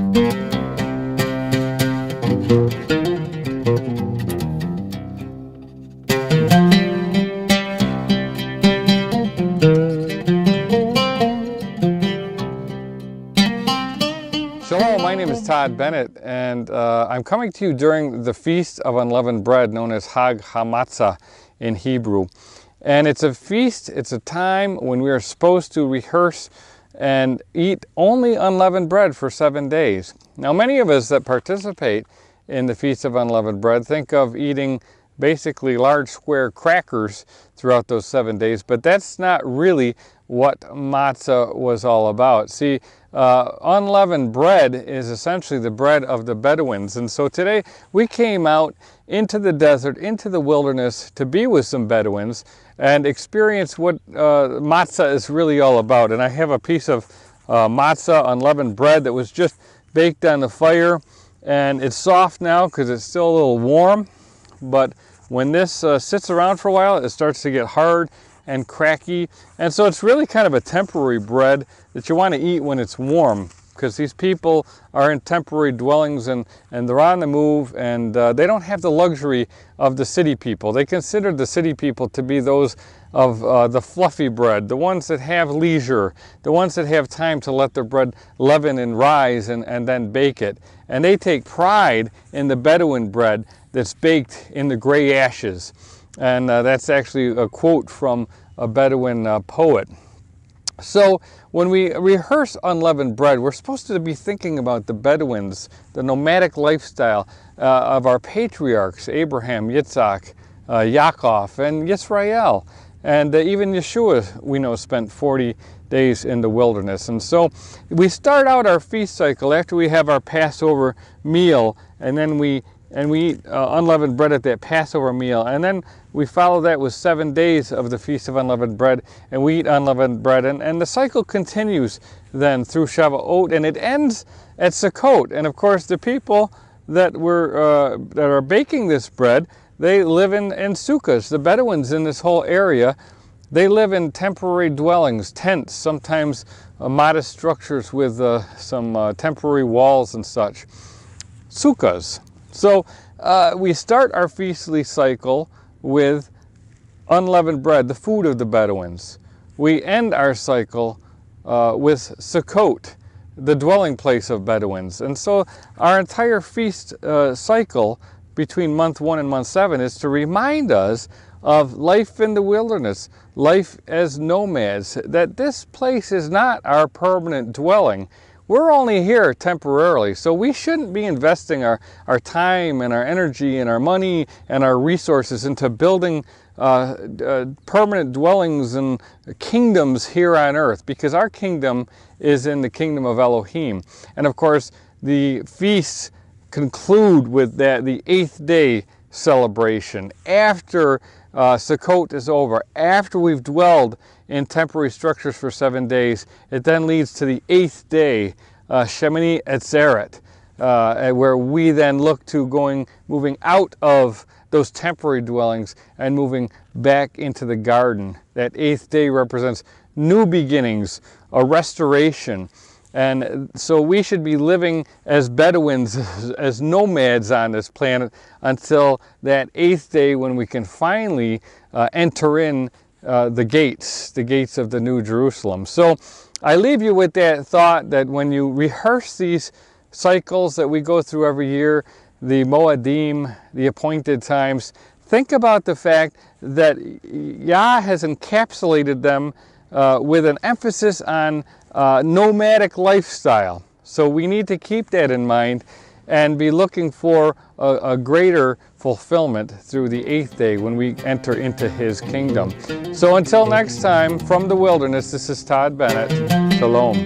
Shalom, my name is Todd Bennett, and I'm coming to you during the Feast of Unleavened Bread, known as Hag HaMatzah in Hebrew. And it's a feast, it's a time when we are supposed to rehearse and eat only unleavened bread for 7 days. Now, many of us that participate in the Feast of Unleavened Bread think of eating basically large square crackers throughout those 7 days, but that's not really what matzah was all about. See, unleavened bread is essentially the bread of the Bedouins. And so today we came out into the desert, into the wilderness to be with some Bedouins and experience what matzah is really all about. And I have a piece of matzah, unleavened bread, that was just baked on the fire. And it's soft now because it's still a little warm. But when this sits around for a while, it starts to get hard and cracky, and so it's really kind of a temporary bread that you want to eat when it's warm, because these people are in temporary dwellings and they're on the move, and they don't have the luxury of the city people. They consider the city people to be those of the fluffy bread, the ones that have leisure, the ones that have time to let their bread leaven and rise and then bake it. And they take pride in the Bedouin bread that's baked in the gray ashes. And that's actually a quote from a Bedouin poet. So when we rehearse unleavened bread, we're supposed to be thinking about the Bedouins, the nomadic lifestyle of our patriarchs, Abraham, Yitzhak, Yaakov, and Yisrael. And even Yeshua, we know, spent 40 days in the wilderness. And so we start out our feast cycle after we have our Passover meal, and then we eat unleavened bread at that Passover meal. And then we follow that with 7 days of the Feast of Unleavened Bread, and we eat unleavened bread. And the cycle continues then through Shavuot, and it ends at Sukkot. And of course, the people that are baking this bread, they live in sukkahs. The Bedouins in this whole area, they live in temporary dwellings, tents, sometimes modest structures with some temporary walls and such. Sukkahs. So we start our feastly cycle with unleavened bread, the food of the Bedouins. We end our cycle with Sukkot, the dwelling place of Bedouins. And so our entire feast cycle between month 1 and month 7 is to remind us of life in the wilderness, life as nomads, that this place is not our permanent dwelling. We're only here temporarily, so we shouldn't be investing our time and our energy and our money and our resources into building permanent dwellings and kingdoms here on earth, because our kingdom is in the kingdom of Elohim. And of course, the feasts conclude with the 8th day celebration. After Sukkot is over, after we've dwelled in temporary structures for 7 days, it then leads to the 8th day, Shemini Atzeret, where we then look to moving out of those temporary dwellings and moving back into the garden. That 8th day represents new beginnings, a restoration. And so we should be living as Bedouins, as nomads on this planet, until that 8th day when we can finally enter in the gates of the New Jerusalem. So I leave you with that thought that when you rehearse these cycles that we go through every year, the Moadim, the appointed times, think about the fact that Yah has encapsulated them with an emphasis on nomadic lifestyle. So we need to keep that in mind and be looking for a greater fulfillment through the 8th day when we enter into His kingdom. So until next time, from the wilderness, this is Todd Bennett. Shalom.